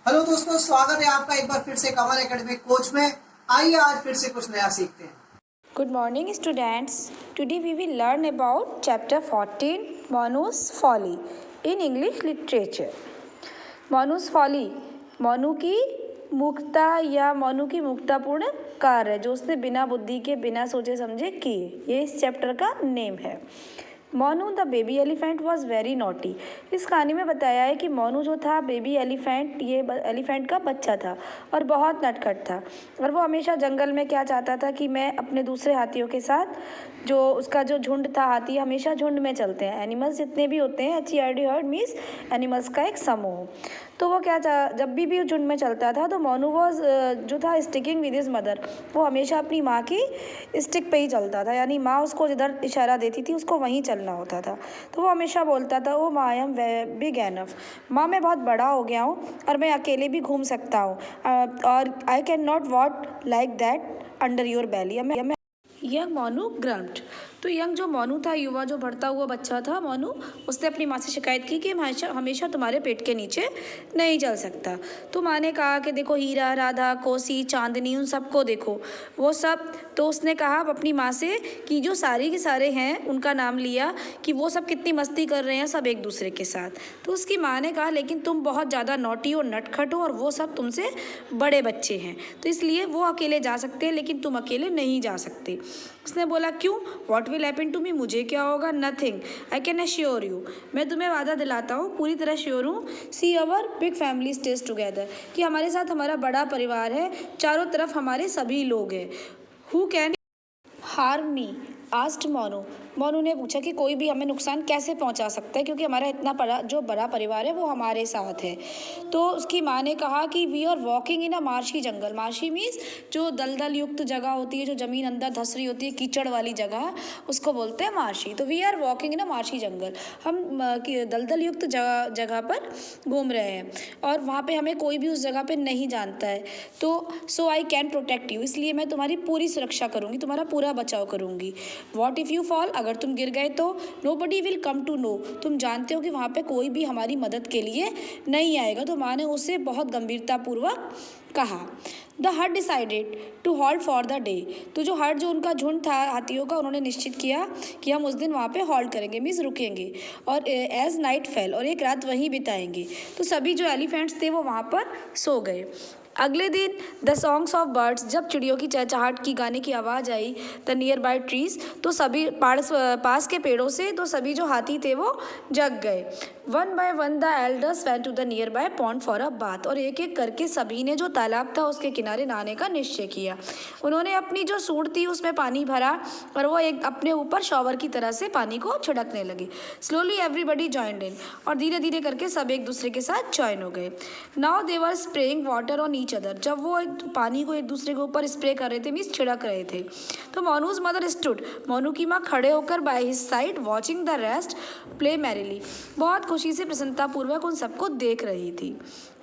Hello दोस्तों, स्वागत है आपका एक बार फिर से कमल एकेडमी कोच में। आइए आज फिर से कुछ नया सीखते हैं। Good morning, students. Today we will learn about chapter 14, Manu's Folly in English literature. Manu's Folly, Manu की मूर्खता या मनु की मूर्खतापूर्ण कार्य जो उसने बिना बुद्धि के बिना सोचे समझे किए, ये इस चैप्टर का नेम है। Monu the baby elephant was very naughty. इस कहानी में बताया है कि मोनू जो था बेबी एलिफेंट, ये एलिफेंट का बच्चा था और बहुत नटखट था। और वो हमेशा जंगल में क्या चाहता था कि मैं अपने दूसरे हाथियों के साथ, जो उसका जो झुंड था, हाथी हमेशा झुंड में चलते हैं, एनिमल्स जितने भी होते हैं, HERD मीन्स एनिमल्स का एक समूह। तो वो क्या जब भी झुंड में चलता था तो मोनू वॉज जो था स्टिकिंग विद हिज मदर, वो हमेशा अपनी माँ की स्टिक पे ही चलता था, यानी माँ उसको जिधर इशारा देती थी उसको वहीं चलना होता था। तो वो हमेशा बोलता था, ओ माँ आई एम बिग एनफ, माँ मैं बहुत बड़ा हो गया हूँ और मैं अकेले भी घूम सकता हूँ, और I can not walk like that under your belly. Young Monu grumped. तो यंग जो मोनू था, युवा जो बढ़ता हुआ बच्चा था मोनू, उसने अपनी माँ से शिकायत की कि हमेशा हमेशा तुम्हारे पेट के नीचे नहीं चल सकता। तो माँ ने कहा कि देखो हीरा, राधा, कोसी, चांदनी, उन सबको देखो, वो सब। तो उसने कहा अपनी माँ से कि जो सारे के सारे हैं उनका नाम लिया कि वो सब कितनी मस्ती कर रहे हैं सब एक दूसरे के साथ। तो उसकी माँ ने कहा लेकिन तुम बहुत ज़्यादा नॉटी और नटखट हो और वो सब तुमसे बड़े बच्चे हैं, तो इसलिए वो अकेले जा सकते हैं लेकिन तुम अकेले नहीं जा सकते। उसने बोला क्यों? What will happen to me, मुझे क्या होगा? Nothing, I can assure you, मैं तुम्हें वादा दिलाता हूँ, पूरी तरह श्योर हूँ। See our big family stage together, कि हमारे साथ हमारा बड़ा परिवार है, चारों तरफ हमारे सभी लोग हैं। Who can harm me asked Monu, Monu ने पूछा कि कोई भी हमें नुकसान कैसे पहुंचा सकता है, क्योंकि हमारा इतना बड़ा परिवार है वो हमारे साथ है। तो उसकी माँ ने कहा कि we are walking in a marshy jungle, marshy means जो दलदल युक्त जगह होती है, जो ज़मीन अंदर धस रही होती है, कीचड़ वाली जगह, उसको बोलते हैं मार्शी। तो we are walking in a marshy jungle, हम दलदल युक्त जगह पर घूम रहे हैं और वहाँ पे हमें कोई भी उस जगह पे नहीं जानता है। तो सो आई कैन प्रोटेक्ट यू, इसलिए मैं तुम्हारी पूरी सुरक्षा करूँगी, तुम्हारा पूरा बचाव करूँगी। वॉट इफ़ यू फॉल, अगर तुम गिर गए तो nobody will come to know, तुम जानते हो कि वहाँ पे कोई भी हमारी मदद के लिए नहीं आएगा। तो माँ ने उसे बहुत गंभीरतापूर्वक कहा। The herd decided to halt for the day, तो जो हर्ड, जो उनका झुंड था हाथियों का, उन्होंने निश्चित किया कि हम उस दिन वहाँ पे हॉल्ट करेंगे, मीन्स रुकेंगे, और एज नाइट फेल, और एक रात वहीं बिताएंगे। तो सभी जो एलिफेंट्स थे वो वहाँ पर सो गए। अगले दिन द सॉन्ग्स ऑफ बर्ड्स, जब चिड़ियों की चहचहाट की गाने की आवाज़ आई, द नियर बाय ट्रीज, तो सभी पास के पेड़ों से, तो सभी जो हाथी थे वो जग गए। One by one the elders went to the nearby pond for a bath, और एक एक करके सभी ने जो तालाब था उसके किनारे नहाने का निश्चय किया। उन्होंने अपनी जो सूंड थी उसमें पानी भरा और वो एक अपने ऊपर शॉवर की तरह से पानी को छिड़कने लगे। स्लोली एवरीबडी जॉइंड इन, और धीरे धीरे करके सब एक दूसरे के साथ ज्वाइन हो गए। Now they were spraying water on each other, जब वो पानी को एक दूसरे के ऊपर स्प्रे कर रहे थे, मीन्स छिड़क रहे थे। तो मोनूज मदर स्टूड, मोनू की माँ खड़े होकर by his side watching the rest play merrily, बहुत खुशी से प्रसन्नतापूर्वक उन सबको देख रही थी।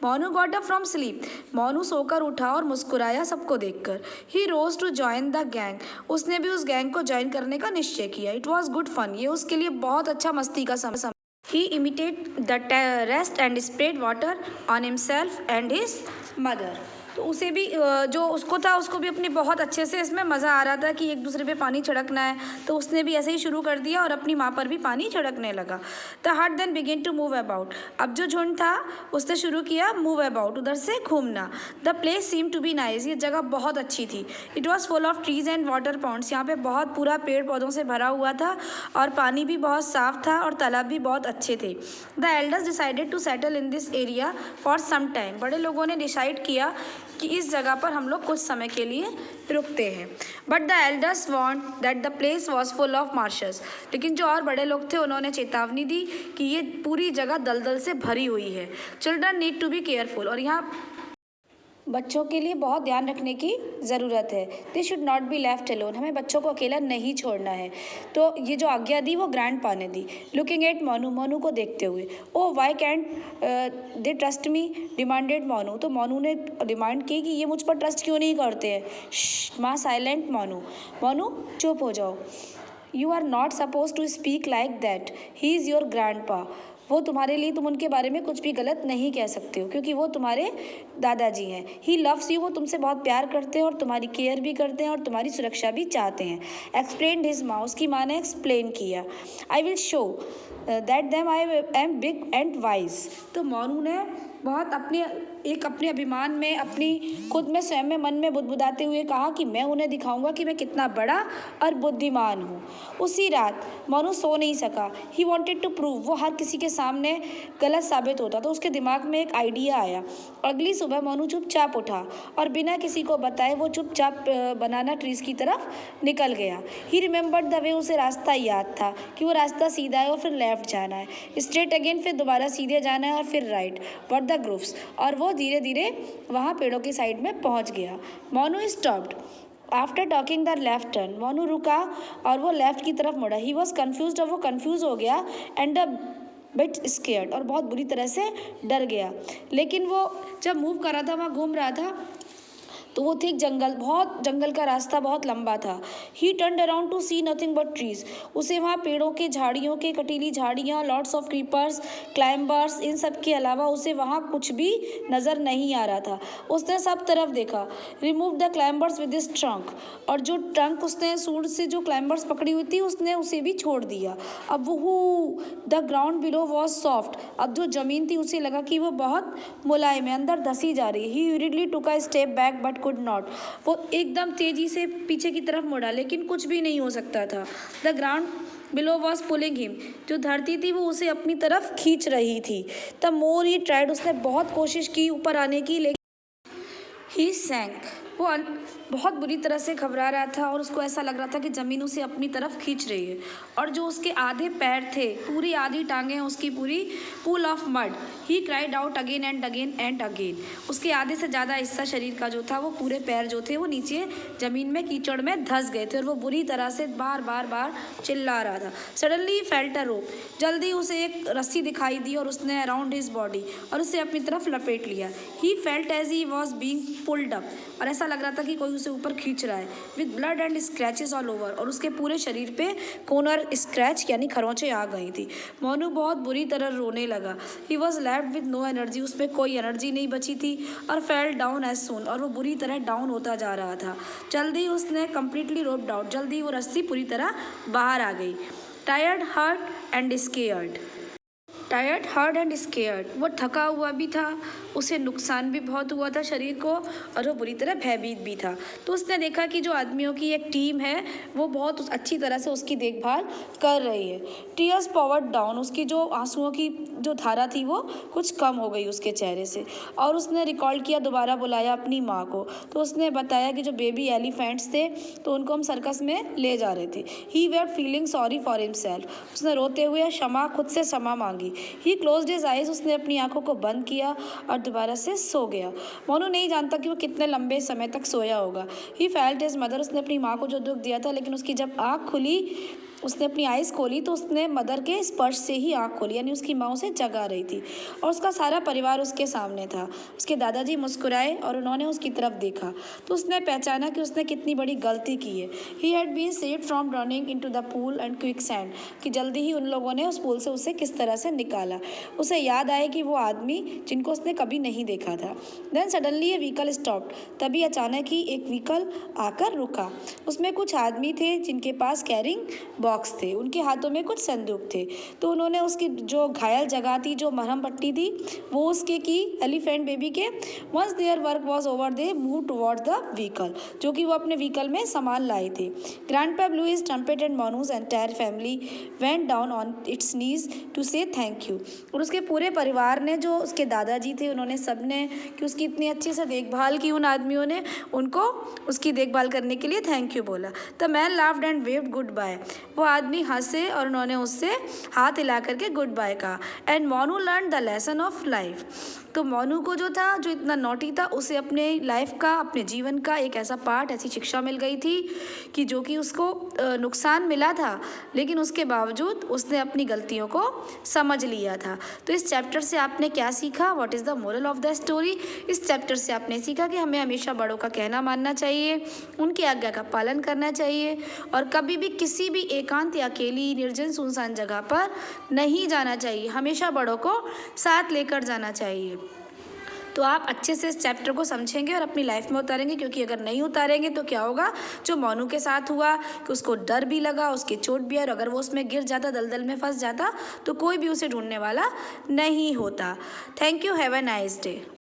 Monu got up from sleep, Monu सोकर उठा और मुस्कुराया सबको देखकर। ही रोज टू जॉइन द गैंग, उसने भी उस गैंग को ज्वाइन करने का निश्चय किया। इट वॉज गुड फन, ये उसके लिए बहुत अच्छा मस्ती का समय। He imitated the rest and sprayed water on himself and his mother. तो उसे भी जो उसको था उसको भी अपनी बहुत अच्छे से इसमें मज़ा आ रहा था कि एक दूसरे पे पानी छिड़कना है, तो उसने भी ऐसे ही शुरू कर दिया और अपनी माँ पर भी पानी छिड़कने लगा। The herd then began to move about, अब जो झुंड था उसने शुरू किया मूव अबाउट, उधर से घूमना। The place seem to be nice, ये जगह बहुत अच्छी थी। It was full of trees and water ponds, यहाँ पे बहुत पूरा पेड़ पौधों से भरा हुआ था और पानी भी बहुत साफ था और तालाब भी बहुत अच्छे थे। The elders decided to settle in this area for some time, बड़े लोगों ने डिसाइड किया कि इस जगह पर हम लोग कुछ समय के लिए रुकते हैं। But the elders want that the place was full of marshes, लेकिन जो और बड़े लोग थे उन्होंने चेतावनी दी कि ये पूरी जगह दलदल से भरी हुई है। Children need to be careful, और यहाँ बच्चों के लिए बहुत ध्यान रखने की ज़रूरत है। They should not be left alone, हमें बच्चों को अकेला नहीं छोड़ना है। तो ये जो आज्ञा दी वो ग्रैंड पा ने दी। लुकिंग एट मोनू, मोनू को देखते हुए। Oh why can't they trust me, demanded Monu, तो मोनू ने डिमांड की कि ये मुझ पर ट्रस्ट क्यों नहीं करते हैं। माँ साइलेंट मोनू, मोनू चुप हो जाओ। You are not suppose to speak like that, he is your grandpa, वो तुम्हारे लिए, तुम उनके बारे में कुछ भी गलत नहीं कह सकते हो क्योंकि वो तुम्हारे दादाजी हैं। ही लव्स यू, वो तुमसे बहुत प्यार करते हैं और तुम्हारी केयर भी करते हैं और तुम्हारी सुरक्षा भी चाहते हैं। एक्सप्लेन हिज माँ, उसकी माँ ने एक्सप्लेन किया। I will show that them I am big and wise. तो मोनू ने बहुत अपने अभिमान में, अपनी खुद में स्वयं में मन में बुदबुदाते हुए कहा कि मैं उन्हें दिखाऊंगा कि मैं कितना बड़ा और बुद्धिमान हूँ। उसी रात मोनू सो नहीं सका। ही वॉन्टेड टू प्रूव, वो हर किसी के सामने गलत साबित होता। तो उसके दिमाग में एक आइडिया आया। अगली सुबह मोनू चुपचाप उठा और बिना किसी को बताए वो चुपचाप बनाना ट्रीज की तरफ निकल गया। ही रिमेंबर्ड द वे, उसे रास्ता याद था कि वो रास्ता सीधा है और फिर लेफ्ट जाना है, स्ट्रेट अगेन, फिर दोबारा सीधे जाना है और फिर राइट, वर द ग्रुप्स। और वो धीरे धीरे वहाँ पेड़ों की साइड में पहुँच गया। Monu stopped after talking the left turn. Monu रुका और वो लेफ्ट की तरफ मुड़ा। ही वॉज कन्फ्यूज, और वो कन्फ्यूज हो गया एंड बिट स्केयर्ड, और बहुत बुरी तरह से डर गया। लेकिन वो जब मूव कर रहा था, वहाँ घूम रहा था, तो वो थिक जंगल का रास्ता बहुत लंबा था। He turned around to see nothing but trees. उसे वहाँ पेड़ों के झाड़ियों के कटीली झाड़ियाँ, लॉट्स ऑफ क्रीपर्स, क्लाइंबर्स, इन सब के अलावा उसे वहाँ कुछ भी नज़र नहीं आ रहा था। उसने सब तरफ देखा। Remove the climbers with this trunk, और जो ट्रंक उसने सूंड से जो क्लाइंबर्स पकड़ी हुई थी उसने उसे भी छोड़ दिया। अब वो the ground below was soft, अब जो ज़मीन थी उसे लगा कि वो बहुत मुलायम है, अंदर धसी जा रही है। He hurriedly took a step back but could not, वो एकदम तेजी से पीछे की तरफ मुड़ा लेकिन कुछ भी नहीं हो सकता था। The ground below was pulling him, जो धरती थी वो उसे अपनी तरफ खींच रही थी। द मोर ही ट्राइड, उसने बहुत कोशिश की ऊपर आने की, लेकिन ही सैंक, वो बहुत बुरी तरह से घबरा रहा था और उसको ऐसा लग रहा था कि ज़मीन उसे अपनी तरफ खींच रही है। और जो उसके आधे पैर थे, पूरी आधी टांगें उसकी पूरी pool of mud. He cried out again and again and again. उसके आधे से ज़्यादा हिस्सा शरीर का जो था, वो पूरे पैर जो थे वो नीचे ज़मीन में कीचड़ में धंस गए थे और वो बुरी तरह से बार चिल्ला रहा था। सडनली फेल्ट अ रोप, जल्दी उसे एक रस्सी दिखाई दी और उसने अराउंड हिज बॉडी, और उसे अपनी तरफ लपेट लिया। He felt as he was being pulled up, और ऐसा लग रहा था कि कोई उसे ऊपर खींच रहा है। With blood and scratches all over, और उसके पूरे शरीर पे कोनर स्क्रैच यानी खरोंचे आ गई थी। मोनू बहुत बुरी तरह रोने लगा। He was left with no energy, उसमें कोई एनर्जी नहीं बची थी, और फेल डाउन एज सून, और वो बुरी तरह डाउन होता जा रहा था। जल्दी उसने कम्प्लीटली रोप्ड आउट, जल्दी वो रस्सी पूरी तरह बाहर आ गई। Tired, hurt and scared, tired, hurt and scared, वो थका हुआ भी था, उसे नुकसान भी बहुत हुआ था शरीर को, और वो बुरी तरह भयभीत भी था। तो उसने देखा कि जो आदमियों की एक टीम है वो बहुत अच्छी तरह से उसकी देखभाल कर रही है। टीयर्स पावर्ड डाउन, उसकी जो आंसुओं की जो धारा थी वो कुछ कम हो गई उसके चेहरे से, और उसने रिकॉल किया, दोबारा बुलाया अपनी माँ को। तो उसने बताया कि जो बेबी एलिफेंट्स थे तो उनको हम सर्कस में ले जा रहे थे। He were feeling sorry for himself, उसने रोते हुए खुद से क्षमा मांगी। ही क्लोज्ड हिज आइज, उसने अपनी आंखों को बंद किया और दोबारा से सो गया। मोनू नहीं जानता कि वो कितने लंबे समय तक सोया होगा। ही फेल्ट हिज मदर, उसने अपनी माँ को जो दुख दिया था, लेकिन उसकी जब आँख खुली, उसने अपनी आइज़ खोली तो उसने मदर के स्पर्श से ही आँख खोली, यानी उसकी माँ उसे जगा रही थी और उसका सारा परिवार उसके सामने था। उसके दादाजी मुस्कुराए और उन्होंने उसकी तरफ देखा तो उसने पहचाना कि उसने कितनी बड़ी गलती की है। He had been saved from drowning into the pool and quicksand, कि जल्दी ही उन लोगों ने उस पूल से उसे किस तरह से निकाला। उसे याद आए कि वो आदमी जिनको उसने कभी नहीं देखा था। Then suddenly a vehicle stopped, तभी अचानक ही एक व्हीकल आकर रुका। उसमें कुछ आदमी थे जिनके पास कैरिंग बॉक्स थे, उनके हाथों में कुछ संदूक थे। तो उन्होंने उसकी जो घायल जगह थी, जो मरहम पट्टी थी, वो उसके की एलिफेंट बेबी के। Once their work was over they move toward the vehicle, जो कि वो अपने व्हीकल में सामान लाए थे। Grandpa blew his trumpet and Monu's entire family went down on its knees to say thank you. और उसके पूरे परिवार ने, जो उसके दादाजी थे, उन्होंने सबने कि उसकी इतनी अच्छी से देखभाल की, उन आदमियों ने उनको उसकी देखभाल करने के लिए थैंक यू बोला। The man laughed and waved goodbye, वो आदमी हंसे और उन्होंने उससे हाथ हिला करके गुड बाय कहा। And Monu learn the lesson of life, तो मोनू को जो था, जो इतना नॉटी था, उसे अपने लाइफ का, अपने जीवन का एक ऐसा पार्ट, ऐसी शिक्षा मिल गई थी कि जो कि उसको नुकसान मिला था, लेकिन उसके बावजूद उसने अपनी गलतियों को समझ लिया था। तो इस चैप्टर से आपने क्या सीखा? What is the moral of the story? इस चैप्टर से आपने सीखा कि हमें हमेशा बड़ों का कहना मानना चाहिए, उनकी आज्ञा का पालन करना चाहिए और कभी भी किसी भी एक एकांत या अकेली निर्जन सुनसान जगह पर नहीं जाना चाहिए, हमेशा बड़ों को साथ लेकर जाना चाहिए। तो आप अच्छे से इस चैप्टर को समझेंगे और अपनी लाइफ में उतारेंगे, क्योंकि अगर नहीं उतारेंगे तो क्या होगा, जो मोनू के साथ हुआ कि उसको डर भी लगा, उसकी चोट भी आई, और अगर वो उसमें गिर जाता, दलदल में फंस जाता, तो कोई भी उसे ढूंढने वाला नहीं होता। Thank you, have a nice day.